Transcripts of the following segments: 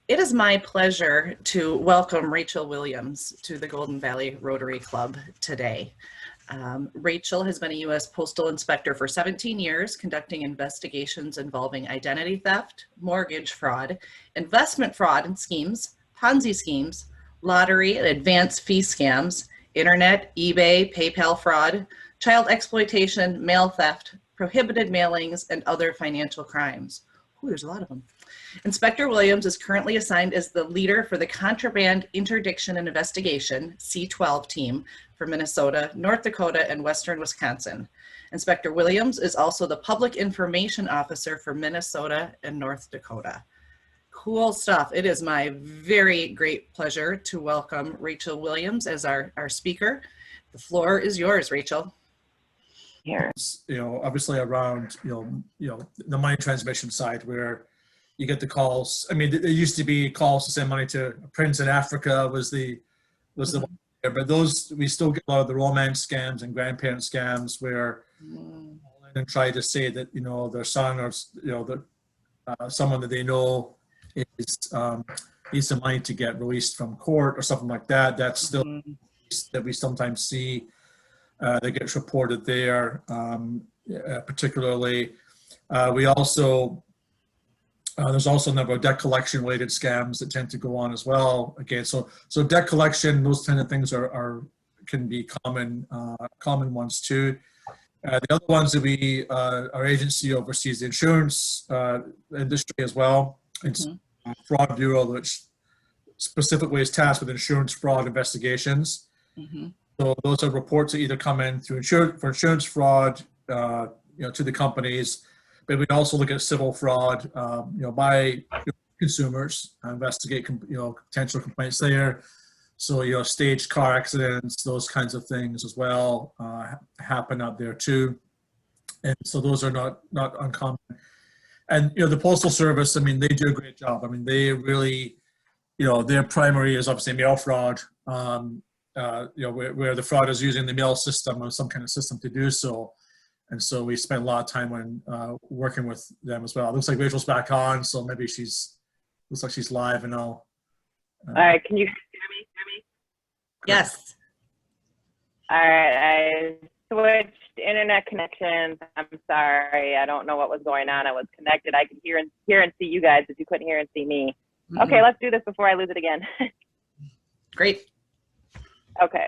It is my pleasure to welcome Rachel Williams to the Golden Valley Rotary Club today. Rachel has been a U.S. Postal Inspector for 17 years, conducting investigations involving identity theft, mortgage fraud, investment fraud and schemes, Ponzi schemes, lottery and advanced fee scams, internet, eBay, PayPal fraud, child exploitation, mail theft, prohibited mailings, and other financial crimes. Ooh, there's a lot of them. Inspector Williams is currently assigned as the leader for the Contraband Interdiction and Investigation, C-12 team for Minnesota, North Dakota, and Western Wisconsin. Inspector Williams is also the Public Information Officer for Minnesota and North Dakota. Cool stuff. It is my very great pleasure to welcome Rachel Williams as our speaker. The floor is yours, Rachel. Here. Obviously around, the money transmission side where you get the calls. I mean, there used to be calls to send money to a prince in Africa was the one there, but those, we still get a lot of the romance scams and grandparent scams where and try to say that, their son or, someone that they know is needs some money to get released from court or something like that. That's still that we sometimes see that gets reported there, particularly. We also, there's also a number of debt collection related scams that tend to go on as well. Again, so debt collection, those kind of things can be common ones too. The other ones that our agency oversees the insurance industry as well. It's Fraud Bureau, which specifically is tasked with insurance fraud investigations. So those are reports that either come in through insurance fraud, to the companies, but we also look at civil fraud, by consumers, investigate, potential complaints there. So, staged car accidents, those kinds of things as well happen out there too. And so those are not uncommon. And, the Postal Service, I mean, they do a great job. I mean, they really, their primary is obviously mail fraud. Where the fraud is using the mail system or some kind of system to do so. And so we spend a lot of time when working with them as well. It looks like Rachel's back on, so maybe looks like she's live and all. All right, can you guys hear me? Yes. All right, I switched internet connections. I'm sorry, I don't know what was going on. I was connected. I could hear and see you guys, but you couldn't hear and see me. Okay, let's do this before I lose it again. Great. Okay.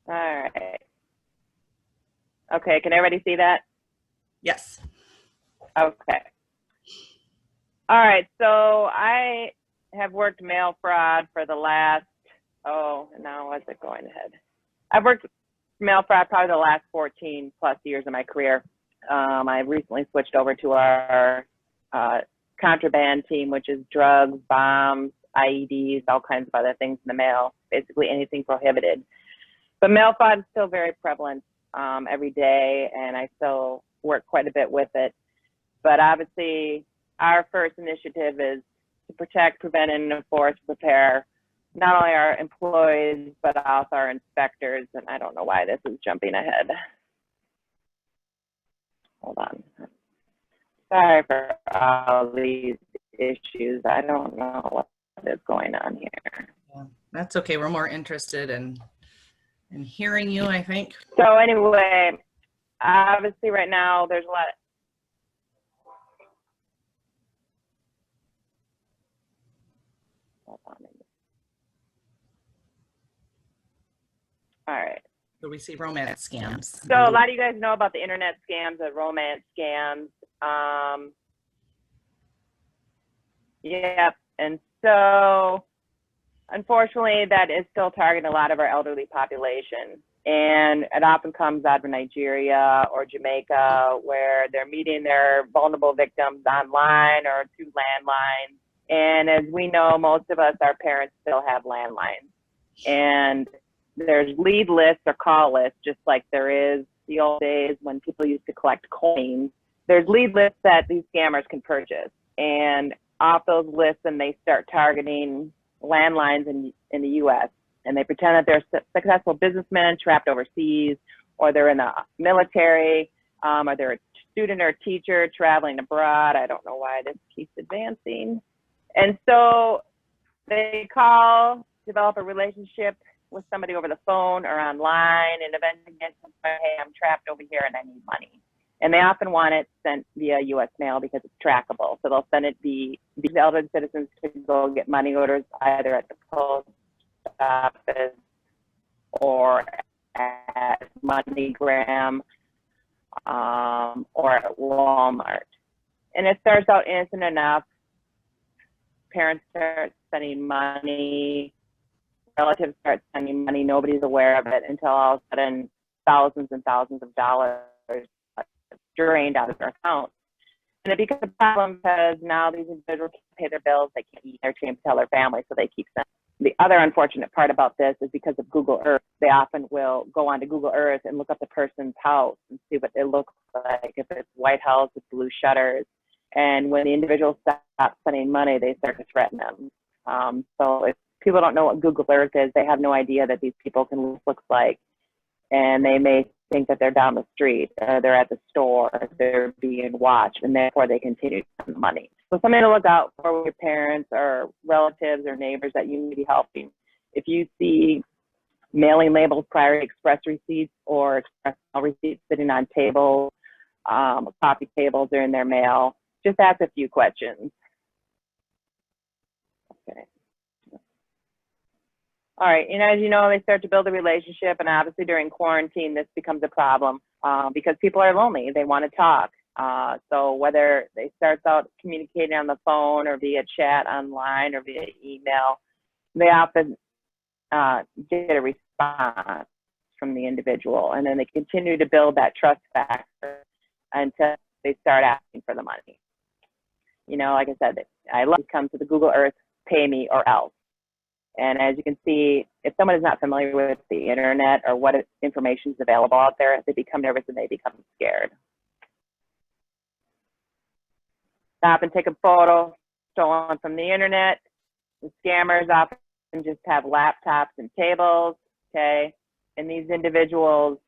All right. Okay, can everybody see that? Yes. Okay. All right, so I have worked mail fraud for the last, now what's it going ahead? I've worked mail fraud probably the last 14 plus years of my career. I recently switched over to our contraband team, which is drugs, bombs, IEDs, all kinds of other things in the mail, basically anything prohibited. But mail fraud is still very prevalent every day, and I still work quite a bit with it. But obviously, our first initiative is to protect, prevent, and enforce, prepare not only our employees, but also our inspectors. And I don't know why this is jumping ahead. Hold on. Sorry for all these issues. I don't know what is going on here. Yeah, that's okay. We're more interested in hearing you, I think. So anyway, obviously right now there's a lot of, all right. So we see romance scams. So a lot of you guys know about the internet scams, the romance scams. Yep. And so unfortunately, that is still targeting a lot of our elderly population. And it often comes out of Nigeria or Jamaica, where they're meeting their vulnerable victims online or through landlines. And as we know, most of us, our parents still have landlines. And there's lead lists or call lists, just like there is the old days when people used to collect coins. There's lead lists that these scammers can purchase. And off those lists, and they start targeting landlines in the U.S. And they pretend that they're successful businessmen trapped overseas, or they're in the military, or they're a student or teacher traveling abroad. I don't know why this keeps advancing. And so they call, develop a relationship with somebody over the phone or online, and eventually get to say, hey, I'm trapped over here and I need money. And they often want it sent via U.S. mail because it's trackable. So they'll send it these elderly citizens to go get money orders either at the post office or at MoneyGram or at Walmart. And it starts out innocent enough. Parents start sending money, relatives start sending money, nobody's aware of it until all of a sudden thousands and thousands of dollars drained out of their account. And it becomes a problem because now these individuals can't pay their bills, they can't eat, they're ashamed to tell their family, so they keep sending. The other unfortunate part about this is because of Google Earth, they often will go onto Google Earth and look up the person's house and see what it looks like, if it's White House with blue shutters. And when the individuals stop sending money, they start to threaten them. So if people don't know what Google Earth is, they have no idea that these people can look like, and they may think that they're down the street, they're at the store, they're being watched, and therefore they continue to send money. So something to look out for with your parents or relatives or neighbors that you may be helping. If you see mailing labels, priority express receipts, or express mail receipts sitting on tables, coffee tables, or in their mail, just ask a few questions. Okay. All right, and as you know, they start to build a relationship, and obviously during quarantine, this becomes a problem because people are lonely. They want to talk. So whether they start out communicating on the phone or via chat online or via email, they often get a response from the individual, and then they continue to build that trust factor until they start asking for the money. You know, like I said, I love to come to the Google Earth, pay me or else. And as you can see, if someone is not familiar with the internet or what information is available out there, they become nervous and they become scared. Stop and take a photo stolen from the internet. The scammers often just have laptops and tables, okay? And these individuals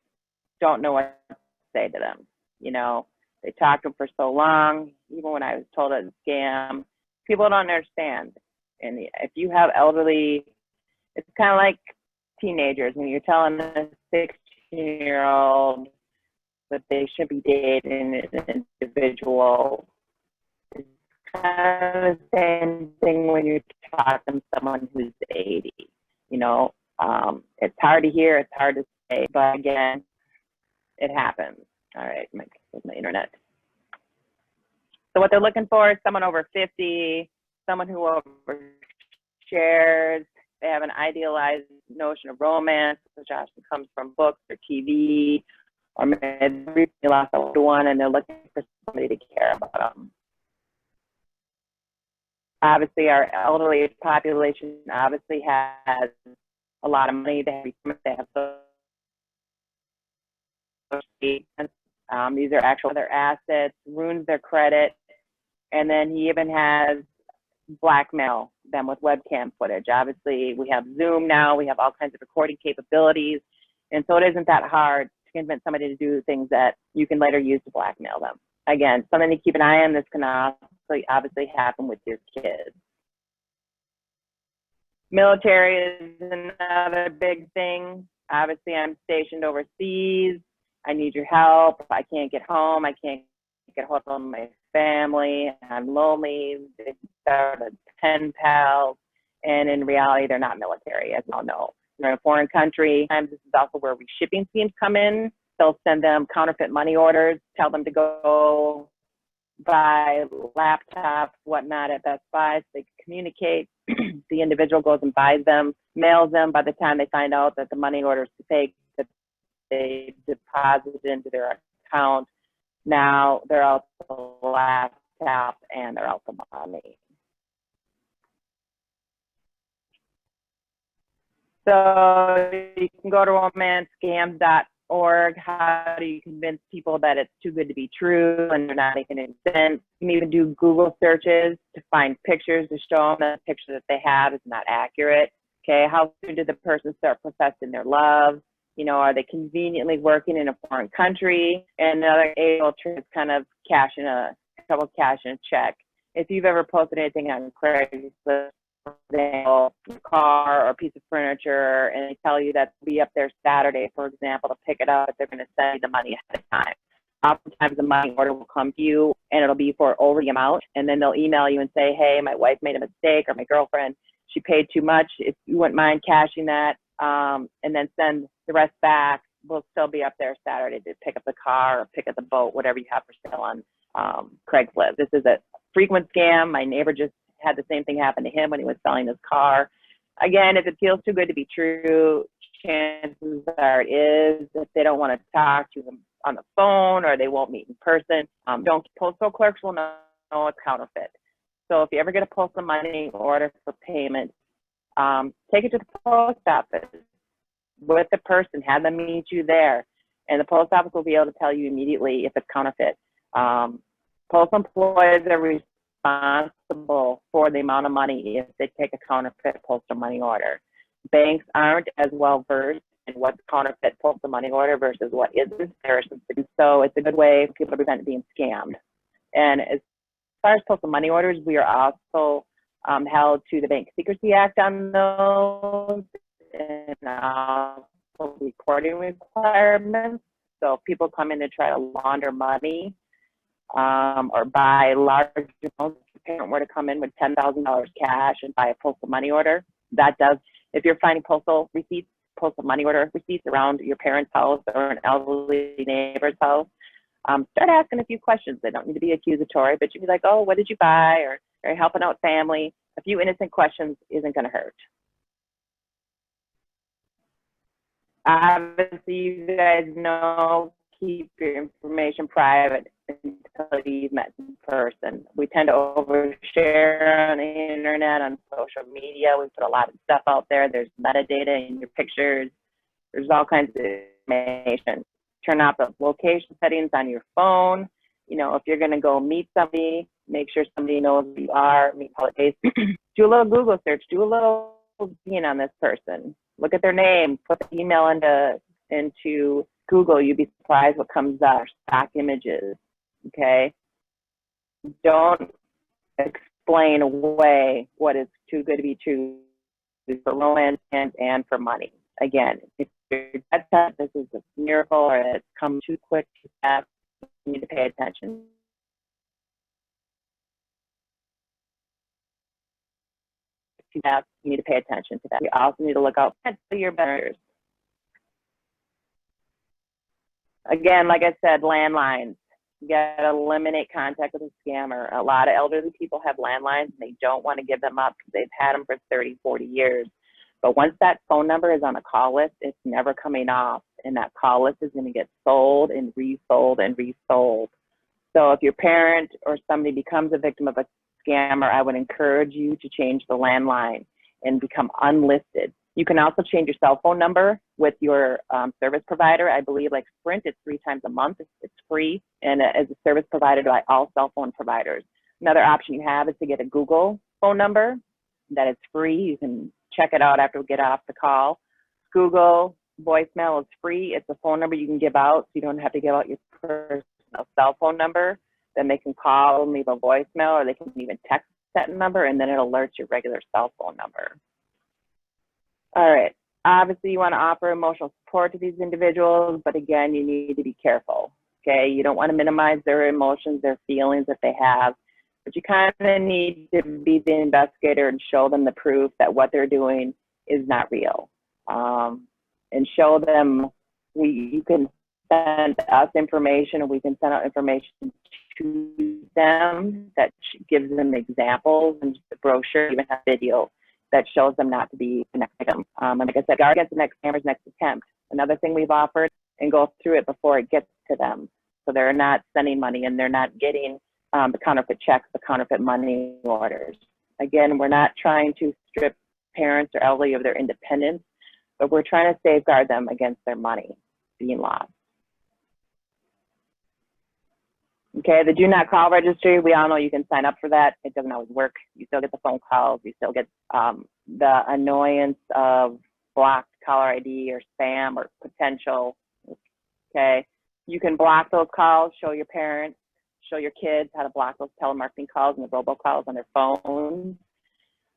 don't know what to say to them. You know, they talked to them for so long, even when I was told it was a scam, people don't understand. And if you have elderly, it's kind of like teenagers when you're telling a 16-year-old that they should be dating an individual. It's kind of the same thing when you're talking to someone who's 80. You know, it's hard to hear, it's hard to say, but again, it happens. All right, my internet. So what they're looking for is someone over 50, someone who overshares. They have an idealized notion of romance, which often comes from books or TV, or maybe they lost a loved one and they're looking for somebody to care about them. Obviously, our elderly population obviously has a lot of money. They have these are actual their assets, ruins their credit, and then he even has blackmail them with webcam footage. Obviously, we have Zoom now, we have all kinds of recording capabilities, and so it isn't that hard to convince somebody to do things that you can later use to blackmail them. Again, something to keep an eye on. This can obviously happen with your kids. Military is another big thing. Obviously, I'm stationed overseas. I need your help. I can't get home. I can't get hold of my family. I'm lonely. They started pen pals, and in reality, they're not military, as we all know. They're in a foreign country. Sometimes this is also where reshipping schemes come in. They'll send them counterfeit money orders, tell them to go buy laptops, whatnot at Best Buy so they can communicate. The individual goes and buys them, mails them. By the time they find out that the money order is fake, that they deposit into their account, now they're out the laptop and they're out the money. So you can go to romancescams.org. How do you convince people that it's too good to be true and they're not making any sense? You can even do Google searches to find pictures to show them that the picture that they have is not accurate. Okay, how soon did the person start professing their love? You know, are they conveniently working in a foreign country? And another able to kind of cash in a check. If you've ever posted anything on Craigslist, a car or a piece of furniture, and they tell you that they'll be up there Saturday, for example, to pick it up, they're going to send you the money ahead of time. Oftentimes the money order will come to you and it'll be for over the amount, and then they'll email you and say, hey, my wife made a mistake, or my girlfriend, she paid too much. If you wouldn't mind cashing that, and then send the rest back, we'll still be up there Saturday to pick up the car or pick up the boat, whatever you have for sale on Craigslist. This is a frequent scam. My neighbor just had the same thing happen to him when he was selling his car. Again, if it feels too good to be true, chances are it is. If they don't want to talk to them on the phone or they won't meet in person, postal clerks will know it's counterfeit. So if you ever get a postal money order for payment, take it to the post office with the person, have them meet you there, and the post office will be able to tell you immediately if it's counterfeit. Postal employees are responsible for the amount of money if they take a counterfeit postal money order. Banks aren't as well versed in what's counterfeit postal money order versus what isn't. So it's a good way for people to prevent being scammed. And as far as postal money orders, we are also held to the Bank Secrecy Act on those, and also reporting requirements. So if people come in to try to launder money or buy large amounts, if a parent were to come in with $10,000 cash and buy a postal money order, that does, if you're finding postal receipts, postal money order receipts around your parents' house or an elderly neighbor's house, start asking a few questions. They don't need to be accusatory, but you'd be like, oh, what did you buy? Or are you helping out family? A few innocent questions isn't going to hurt. Obviously, you guys know, keep your information private until you've met in person. We tend to overshare on the internet, on social media. We put a lot of stuff out there. There's metadata in your pictures. There's all kinds of information. Turn off the location settings on your phone. You know, if you're going to go meet somebody, make sure somebody knows who you are, meet public face. Do a little Google search. Do a little digging on this person. Look at their name. Put the email into Google. You'd be surprised what comes up. Stock images. Okay? Don't explain away what is too good to be true for romance and for money. Again, if you're dead set, this is a miracle, or it's come too quick, too fast, you need to pay attention. You need to pay attention to that. You also need to look out for your vendors. Again, like I said, landlines. You gotta eliminate contact with a scammer. A lot of elderly people have landlines and they don't want to give them up because they've had them for 30, 40 years. But once that phone number is on a call list, it's never coming off. And that call list is going to get sold and resold and resold. So if your parent or somebody becomes a victim of a scammer, I would encourage you to change the landline and become unlisted. You can also change your cell phone number with your service provider. I believe like Sprint, it's 3 times a month. It's free, and as a service provider by all cell phone providers. Another option you have is to get a Google phone number that is free. You can check it out after we get off the call. Google voicemail is free. It's a phone number you can give out, so you don't have to give out your personal cell phone number. Then they can call and leave a voicemail, or they can even text that number, and then it alerts your regular cell phone number. All right. Obviously, you want to offer emotional support to these individuals, but again, you need to be careful. Okay, you don't want to minimize their emotions, their feelings that they have, but you kind of need to be the investigator and show them the proof that what they're doing is not real, and show them you can send us information, and we can send out information to them that gives them examples, and the brochure even has video that shows them not to be the next victim. And like I said, guard against the next scammer's next attempt. Another thing we've offered, and go through it before it gets to them, so they're not sending money and they're not getting the counterfeit checks, the counterfeit money orders. Again, we're not trying to strip parents or elderly of their independence, but we're trying to safeguard them against their money being lost. Okay, the do not call registry, we all know you can sign up for that. It doesn't always work. You still get the phone calls. You still get the annoyance of blocked caller ID or spam or potential. Okay, you can block those calls, show your parents, show your kids how to block those telemarketing calls and the robocalls on their phone.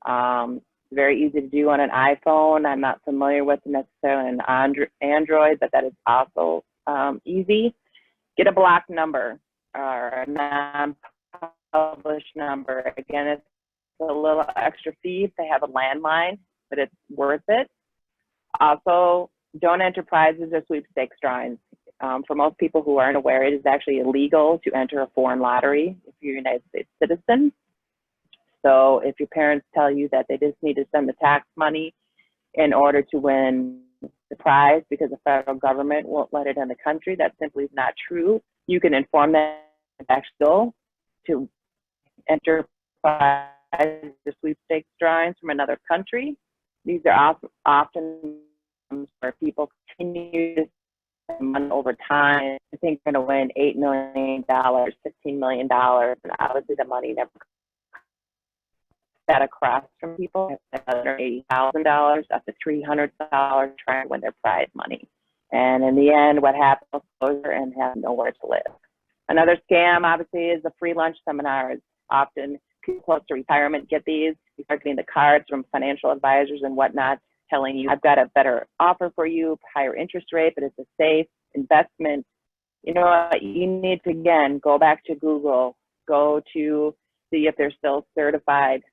It's very easy to do on an iPhone. I'm not familiar with necessarily an Android, but that is also easy. Get a blocked number or a non-published number. Again, it's a little extra fee if they have a landline, but it's worth it. Also, don't enter prizes or sweepstakes drawings. For most people who aren't aware, it is actually illegal to enter a foreign lottery if you're a United States citizen. So if your parents tell you that they just need to send the tax money in order to win the prize because the federal government won't let it in the country, that simply is not true. You can inform them actually to enter prizes or sweepstakes drawings from another country. These are often where people continue to spend money over time. I think they're going to win $8 million, $15 million, and obviously the money never that across from people, another $80,000 up to $300 trying to win their prize money. And in the end, what happens is and have nowhere to live. Another scam, obviously, is the free lunch seminars. Often people close to retirement get these. You start getting the cards from financial advisors and whatnot telling you, I've got a better offer for you, higher interest rate, but it's a safe investment. You know what? You need to, again, go back to Google, go to see if they're still certified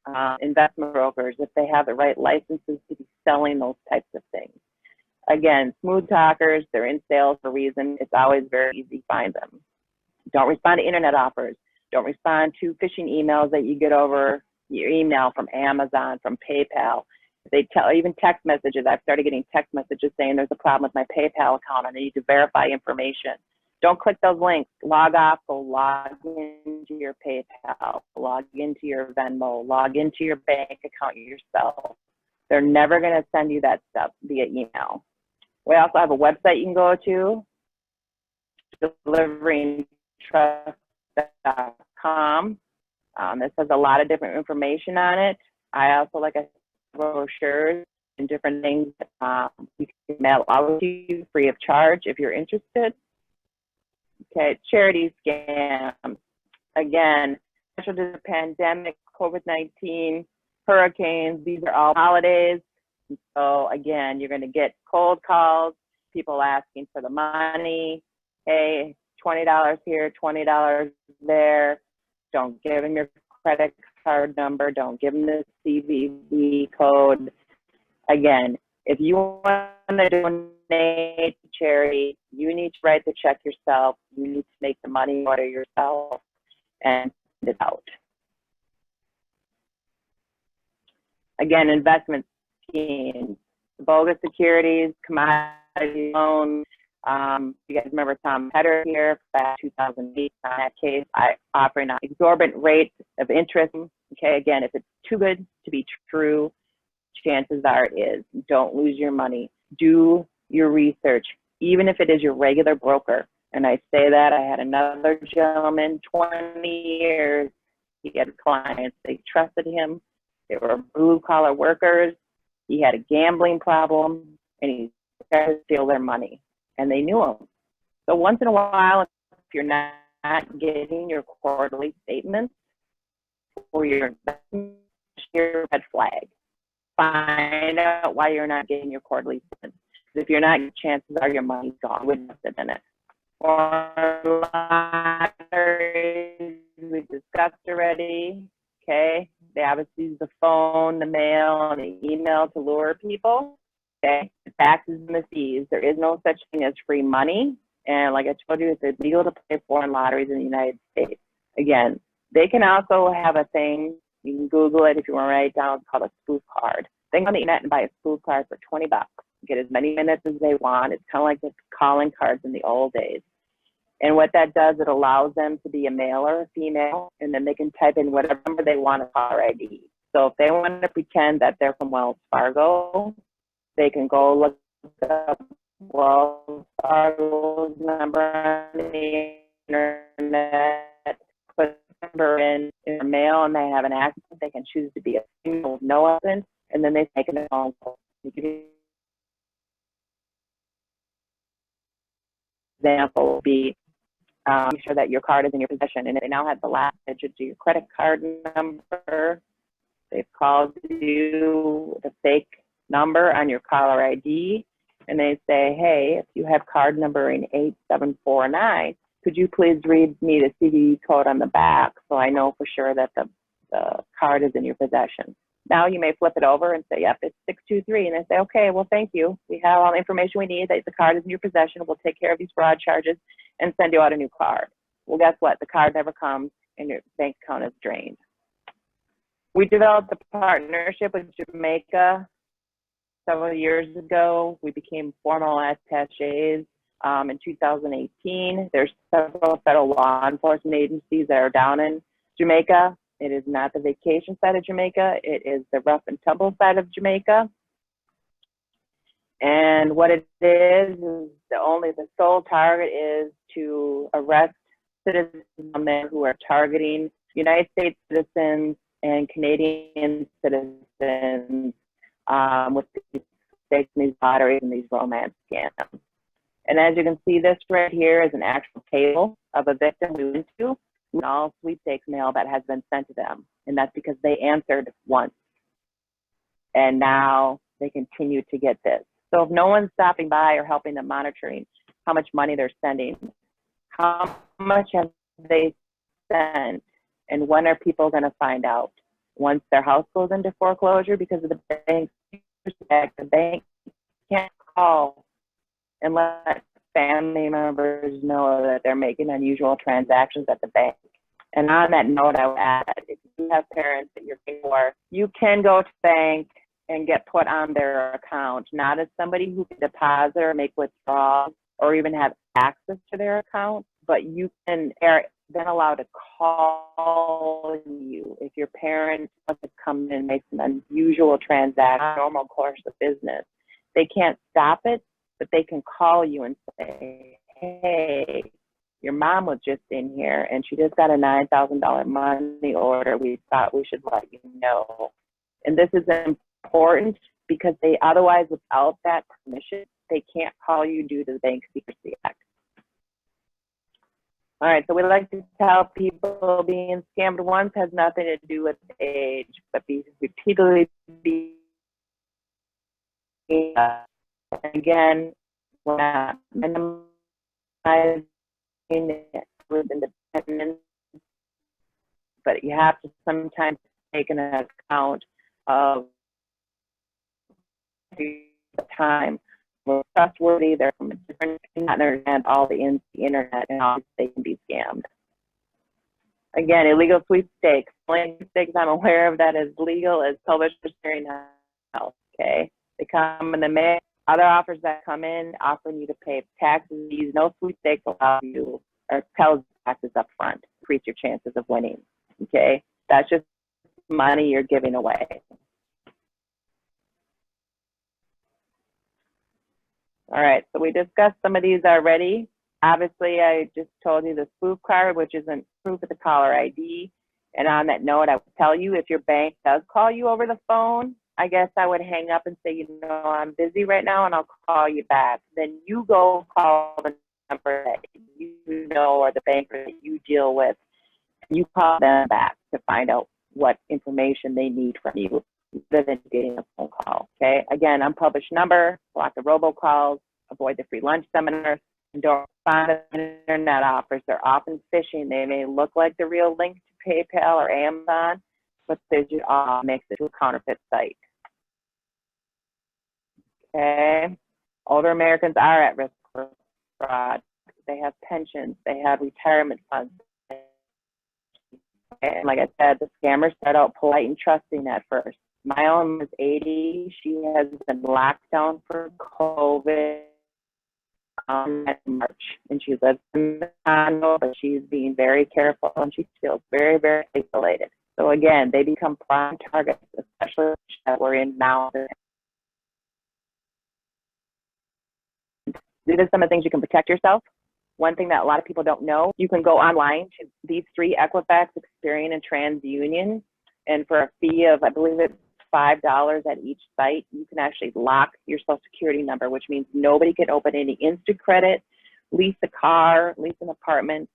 investment brokers, if they have the right licenses to be selling those types of things. Again, smooth talkers, they're in sales for a reason. It's always very easy to find them. Don't respond to internet offers. Don't respond to phishing emails that you get over your email from Amazon, from PayPal. They tell, even text messages. I've started getting text messages saying there's a problem with my PayPal account and I need to verify information. Don't click those links. Log off, go log into your PayPal, log into your Venmo, log into your bank account yourself. They're never going to send you that stuff via email. We also have a website you can go to, deliveringtrust.com. This has a lot of different information on it. I also, like I said, brochures and different things you can mail out to you free of charge if you're interested. Okay, charity scams. Again, special to the pandemic, COVID-19, hurricanes, these are all holidays. So again, you're going to get cold calls, people asking for the money. Hey, $20 here, $20 there. Don't give them your credit card number. Don't give them the CVV code. Again, if you want to donate to charity, you need to write the check yourself. You need to make the money order yourself and send it out. Again, investment schemes, bogus securities, commodity loans. You guys remember Tom Petter here back in 2008. In that case, I offer an exorbitant rate of interest. Okay, again, if it's too good to be true, chances are it is. Don't lose your money. Do your research, even if it is your regular broker. And I say that, I had another gentleman, 20 years, he had clients, they trusted him. They were blue-collar workers. He had a gambling problem, and he tried to steal their money, and they knew him. So once in a while, if you're not getting your quarterly statements for your investment, your red flag. Find out why you're not getting your quarterly statements. If you're not, chances are your money's gone with nothing in it. Or lotteries, we discussed already. Okay, they obviously use the phone, the mail, and the email to lure people. Okay, the taxes and the fees. There is no such thing as free money. And like I told you, it's illegal to play foreign lotteries in the United States. Again, they can also have a thing. You can Google it if you want to write it down. It's called a spoof card. They go on the internet and buy a spoof card for $20. Get as many minutes as they want. It's kind of like the calling cards in the old days. And what that does, it allows them to be a male or a female, and then they can type in whatever number they want as caller ID. So if they want to pretend that they're from Wells Fargo, they can go look up Wells Fargo's number on the internet, put the number in their mail, and they have an accent. They can choose to be a female with no accent, and then they make a phone call. example would be make sure that your card is in your possession, and if they now have the last digit of your credit card number, they've called you the fake number on your caller ID, and they say, hey, if you have card number in 8749, could you please read me the CVV code on the back so I know for sure that the card is in your possession. Now you may flip it over and say, yep, it's 623. And they say, okay, well, thank you. We have all the information we need that the card is in your possession. We'll take care of these fraud charges and send you out a new card. Well, guess what? The card never comes and your bank account is drained. We developed a partnership with Jamaica several years ago. We became formal attaches in 2018. There's several federal law enforcement agencies that are down in Jamaica. It is not the vacation side of Jamaica. It is the rough and tumble side of Jamaica. And what it is the sole target is to arrest citizens on there who are targeting United States citizens and Canadian citizens with these mistakes, these lotteries, and these romance scams. And as you can see, this right here is an actual table of a victim we went to. All sweepstakes mail that has been sent to them, and that's because they answered once, and now they continue to get this. So if no one's stopping by or helping them monitoring how much money they're sending, how much have they sent, and when are people going to find out? Once their house goes into foreclosure because of the bank, the bank can't call and let family members know that they're making unusual transactions at the bank. And on that note, I would add, if you have parents that you're paying for, you can go to the bank and get put on their account, not as somebody who can deposit or make withdrawals or even have access to their account, but you can then allowed to call you if your parents want to come in and make some unusual transaction, normal course of business. They can't stop it, but they can call you and say, hey, your mom was just in here and she just got a $9,000 money order. We thought we should let you know. And this is important because otherwise, without that permission, they can't call you due to the Bank Secrecy Act. All right, so we like to tell people being scammed once has nothing to do with age, but being repeatedly again, we're not minimizing it with independence, but you have to sometimes take an account of the time. We're trustworthy, they're from a different, not understand all the internet and how they can be scammed. Again, illegal sweepstakes. The only sweepstakes I'm aware of that is legal is Publishers Clearinghouse, okay? They come in the mail. Other offers that come in offering you to pay taxes, no sweepstakes allow you or tells taxes up front, increase your chances of winning, okay? That's just money you're giving away. All right, so we discussed some of these already. Obviously, I just told you the spoof card, which isn't proof of the caller ID. And on that note, I would tell you if your bank does call you over the phone, I guess I would hang up and say, you know, I'm busy right now and I'll call you back. Then you go call the number that you know or the banker that you deal with. And you call them back to find out what information they need from you, rather than getting a phone call, okay? Again, unpublished number, block the robocalls, avoid the free lunch seminars, and don't respond to internet offers. They're often phishing. They may look like the real link to PayPal or Amazon, but they just makes it to a counterfeit site. Okay? Older Americans are at risk for fraud. They have pensions. They have retirement funds. And like I said, the scammers start out polite and trusting at first. My own is 80. She has been locked down for COVID in March, and she lives in the condo, but she's being very careful, and she feels very, very isolated. So again, they become prime targets, especially that we're in now. These are some of the things you can protect yourself. One thing that a lot of people don't know, you can go online to these three: Equifax, Experian, and TransUnion, and for a fee of, I believe it's $5 at each site, you can actually lock your social security number, which means nobody can open any InstaCredit lease a car, lease an apartment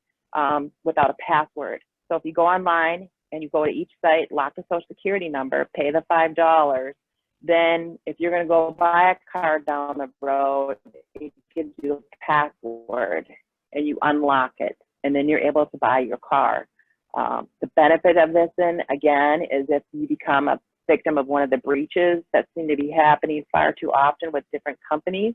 without a password. So if you go online and you go to each site, lock the social security number, pay the $5, then if you're going to go buy a car down the road, it gives you a password and you unlock it, and then you're able to buy your car. The benefit of this, then, again, is if you become a victim of one of the breaches that seem to be happening far too often with different companies,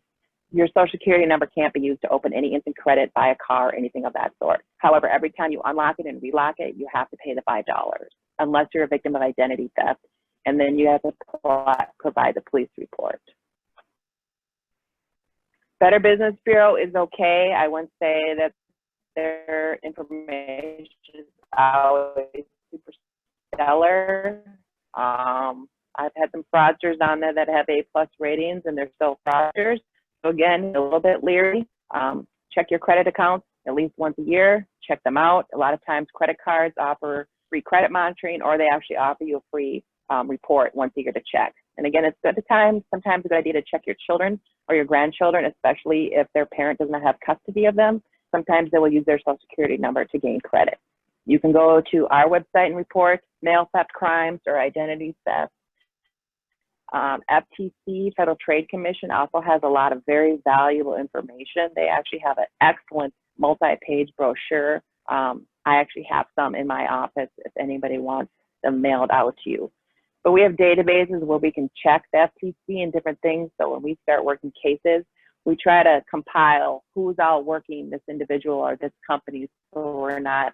your social security number can't be used to open any instant credit, buy a car, anything of that sort. However, every time you unlock it and relock it, you have to pay the $5, unless you're a victim of identity theft, and then you have to provide the police report. Better Business Bureau is okay. I wouldn't say that their information is always super stellar. I've had some fraudsters on there that have A+ ratings and they're still fraudsters. So again, a little bit leery. Check your credit accounts at least once a year. Check them out. A lot of times credit cards offer free credit monitoring, or they actually offer you a free report once a year to check. And again, it's good sometimes a good idea to check your children or your grandchildren, especially if their parent doesn't have custody of them. Sometimes they will use their social security number to gain credit. You can go to our website and report mail theft crimes or identity theft. FTC, Federal Trade Commission, also has a lot of very valuable information. They actually have an excellent multi-page brochure. I actually have some in my office if anybody wants them mailed out to you. But we have databases where we can check the FTC and different things. So when we start working cases, we try to compile who's out working this individual or this company, so we're not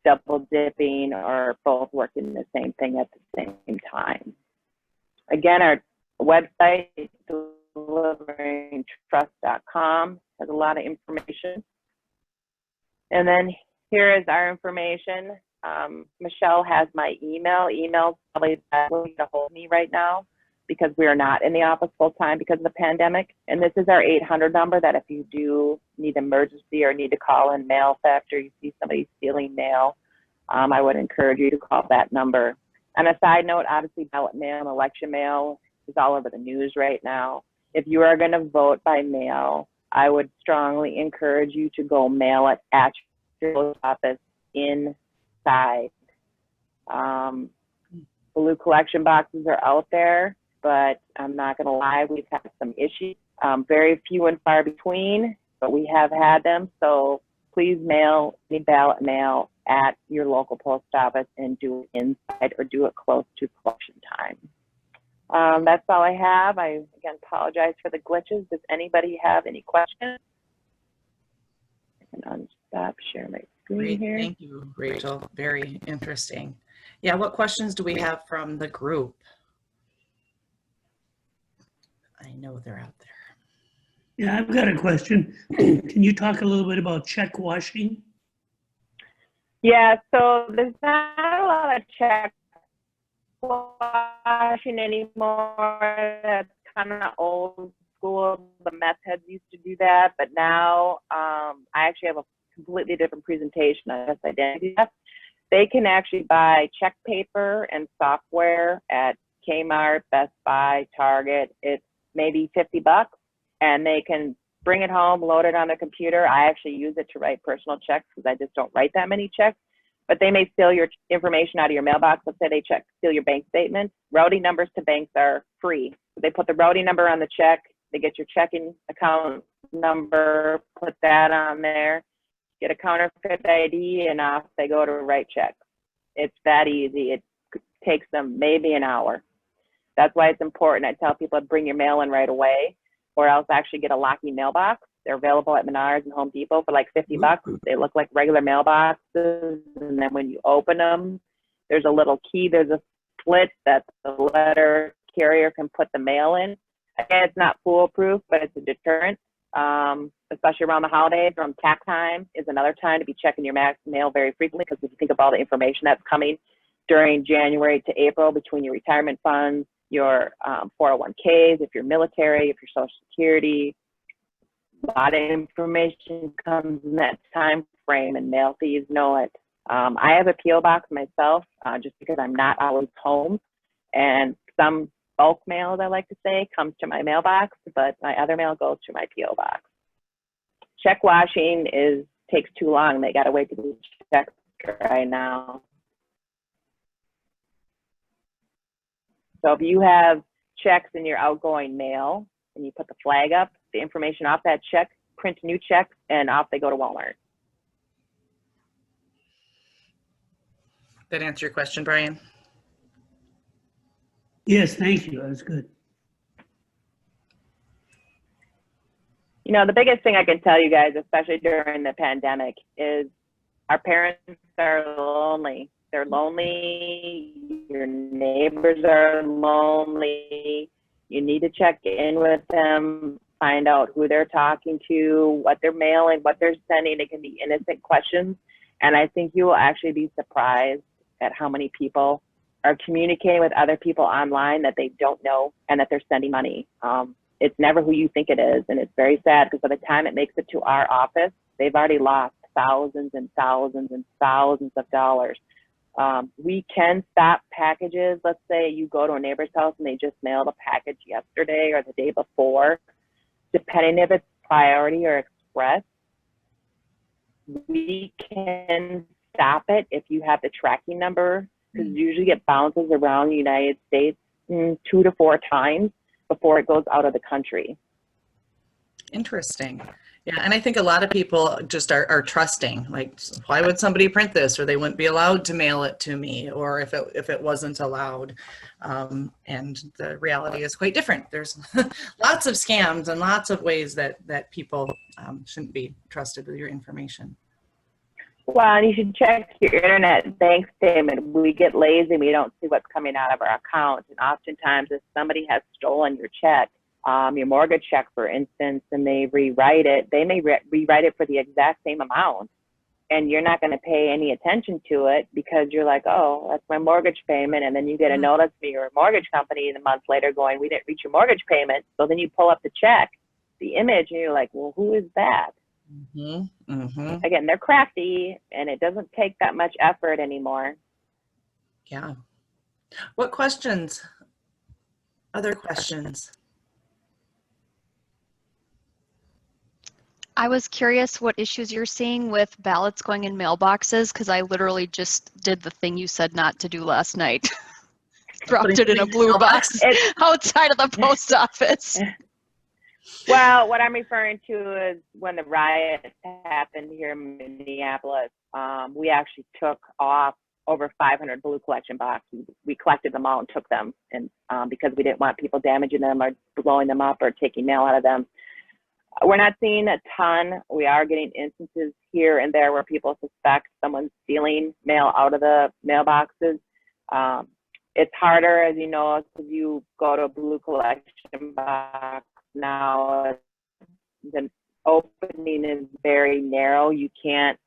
double dipping or both working the same thing at the same time. Again, our website, deliveringtrust.com, has a lot of information. And then here is our information. Michelle has my email. Email's probably the best way to hold me right now because we are not in the office full time because of the pandemic. And this is our 800 number that if you do need emergency or need to call in mail theft or you see somebody stealing mail, I would encourage you to call that number. On a side note, obviously ballot mail and election mail is all over the news right now. If you are going to vote by mail, I would strongly encourage you to go mail it at your post office inside. Blue collection boxes are out there, but I'm not going to lie, we've had some issues. Very few and far between, but we have had them. So please mail any ballot mail at your local post office and do it inside or do it close to collection time. That's all I have. I, again, apologize for the glitches. Does anybody have any questions? I can unstop, share my screen Great. here. Thank you, Rachel. Very interesting. Yeah, what questions do we have from the group? I know they're out there. Yeah, I've got a question. Can you talk a little bit about check washing? Yeah, so there's not a lot of check washing anymore. That's kind of old school. The meth heads used to do that, but now I actually have a completely different presentation on this identity theft. They can actually buy check paper and software at Kmart, Best Buy, Target. It's maybe $50, and they can bring it home, load it on their computer. I actually use it to write personal checks because I just don't write that many checks. But they may steal your information out of your mailbox. Let's say they steal your bank statement. Routing numbers to banks are free. So they put the routing number on the check. They get your checking account number, put that on there, get a counterfeit ID, and off they go to write checks. It's that easy. It takes them maybe an hour. That's why it's important. I tell people to bring your mail in right away, or else actually get a locking mailbox. They're available at Menards and Home Depot for like $50. They look like regular mailboxes, and then when you open them, there's a little key. There's a slit that the letter carrier can put the mail in. Again, it's not foolproof, but it's a deterrent, especially around the holidays. Around tax time is another time to be checking your mail very frequently, because if you think of all the information that's coming during January to April between your retirement funds, your 401ks, if you're military, if you're Social Security, a lot of information comes in that time frame, and mail thieves know it. I have a P.O. box myself, just because I'm not always home, and some bulk mail, as I like to say, comes to my mailbox, but my other mail goes to my P.O. box. check washing takes too long. They got to wait to be checked right now. So if you have checks in your outgoing mail and you put the flag up, the information off that check, print a new check, and off they go to Walmart. That answer your question, Brian? Yes, thank you. That was good. You know, the biggest thing I can tell you guys, especially during the pandemic, is our parents are lonely. They're lonely. Your neighbors are lonely. You need to check in with them, find out who they're talking to, what they're mailing, what they're sending. It can be innocent questions. And I think you will actually be surprised at how many people are communicating with other people online that they don't know and that they're sending money. It's never who you think it is. And it's very sad because by the time it makes it to our office, they've already lost thousands and thousands and thousands of dollars. We can stop packages. Let's say you go to a neighbor's house and they just mailed a package yesterday or the day before. Depending if it's priority or express, we can stop it if you have the tracking number, because usually it bounces around the United States 2 to 4 times before it goes out of the country. Interesting. Yeah, and I think a lot of people just are trusting, like, why would somebody print this, or they wouldn't be allowed to mail it to me, or if it wasn't allowed. And the reality is quite different. There's lots of scams and lots of ways that people shouldn't be trusted with your information. Well, and you should check your internet bank statement. We get lazy, we don't see what's coming out of our account. And oftentimes if somebody has stolen your check, your mortgage check, for instance, and they rewrite it, they may rewrite it for the exact same amount. And you're not going to pay any attention to it because you're like, oh, that's my mortgage payment. And then you get a notice from your mortgage company a month later going, we didn't reach your mortgage payment. So then you pull up the check, the image, and you're like, well, who is that? Mm-hmm. Mm-hmm. Again, they're crafty, and it doesn't take that much effort anymore. Yeah. What questions? Other questions? I was curious what issues you're seeing with ballots going in mailboxes, because I literally just did the thing you said not to do last night. Dropped it in a blue box outside of the post office. Well, what I'm referring to is when the riots happened here in Minneapolis, we actually took off over 500 blue collection boxes. We collected them all and took them, and because we didn't want people damaging them or blowing them up or taking mail out of them. We're not seeing a ton. We are getting instances here and there where people suspect someone's stealing mail out of the mailboxes. It's harder, as you know, because you go to a blue collection box now, the opening is very narrow. You can't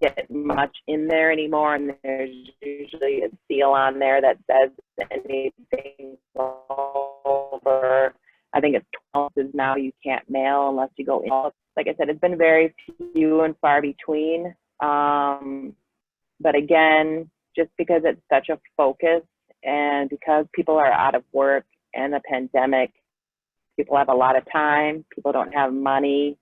get much in there anymore, and there's usually a seal on there that says anything over, I think it's 12 ounces now, you can't mail unless you go in. Like I said, it's been very few and far between. But again, just because it's such a focus and because people are out of work and the pandemic, people have a lot of time, people don't have money,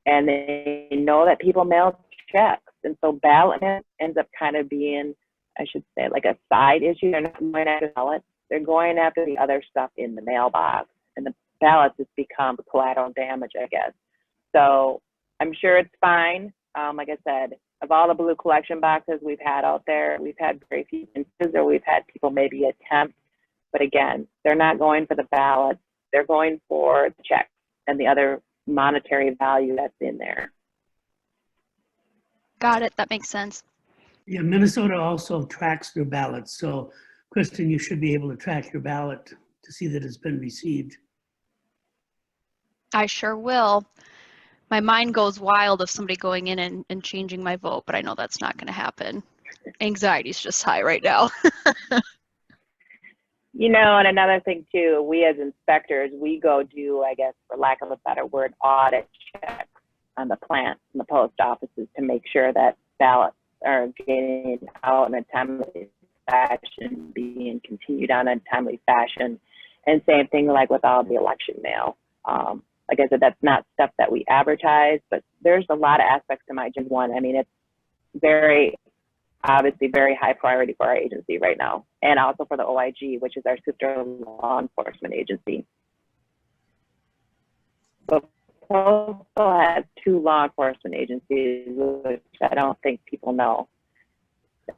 and they know that people mail checks. And so ballot ends up kind of being, I should say, like a side issue. They're not going after ballots. They're going after the other stuff in the mailbox. And the ballots has become collateral damage, I guess. So I'm sure it's fine. Like I said, of all the blue collection boxes we've had out there, we've had very few instances, or we've had people maybe attempt. But again, they're not going for the ballots. They're going for the checks and the other monetary value that's in there. Got it. That makes sense. Yeah, Minnesota also tracks their ballots. So, Kristen, you should be able to track your ballot to see that it's been received. I sure will. My mind goes wild of somebody going in and changing my vote, but I know that's not going to happen. Anxiety's just high right now. You know, and another thing too, we as inspectors, we go do, I guess, for lack of a better word, audit checks on the plants and the post offices to make sure that ballots are getting out in a timely fashion, being continued on in a timely fashion. And same thing like with all the election mail. Like I said, that's not stuff that we advertise, but there's a lot of aspects to My Gen 1. I mean, it's obviously very high priority for our agency right now, and also for the OIG, which is our sister law enforcement agency. But Postal has 2 law enforcement agencies, which I don't think people know.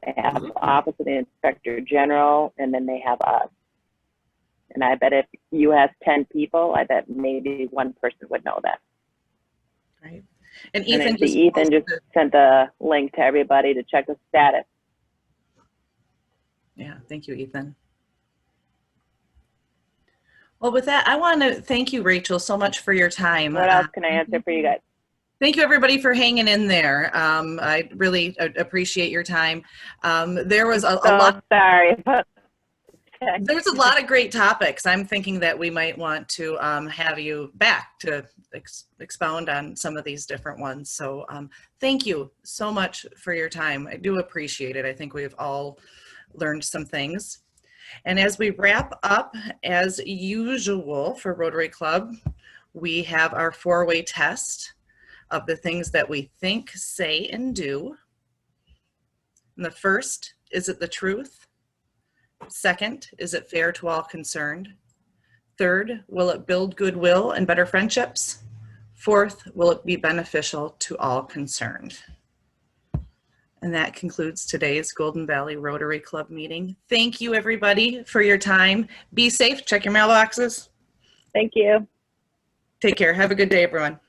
They have the Office of the Inspector General, and then they have us. And I bet if you ask 10 people, I bet maybe 1 person would know that. Right. And Ethan just sent the link to everybody to check the status. Yeah, thank you, Ethan. Well, with that, I want to thank you, Rachel, so much for your time. What else can I answer for you guys? Thank you, everybody, for hanging in there. I really appreciate your time. There was a lot. Sorry. There's a lot of great topics. I'm thinking that we might want to have you back to expound on some of these different ones. So thank you so much for your time. I do appreciate it. I think we've all learned some things. And as we wrap up, as usual for Rotary Club, we have our 4-way test of the things that we think, say, and do. And the first, is it the truth? Second, is it fair to all concerned? Third, will it build goodwill and better friendships? Fourth, will it be beneficial to all concerned? And that concludes today's Golden Valley Rotary Club meeting. Thank you, everybody, for your time. Be safe. Check your mailboxes. Thank you. Take care. Have a good day, everyone.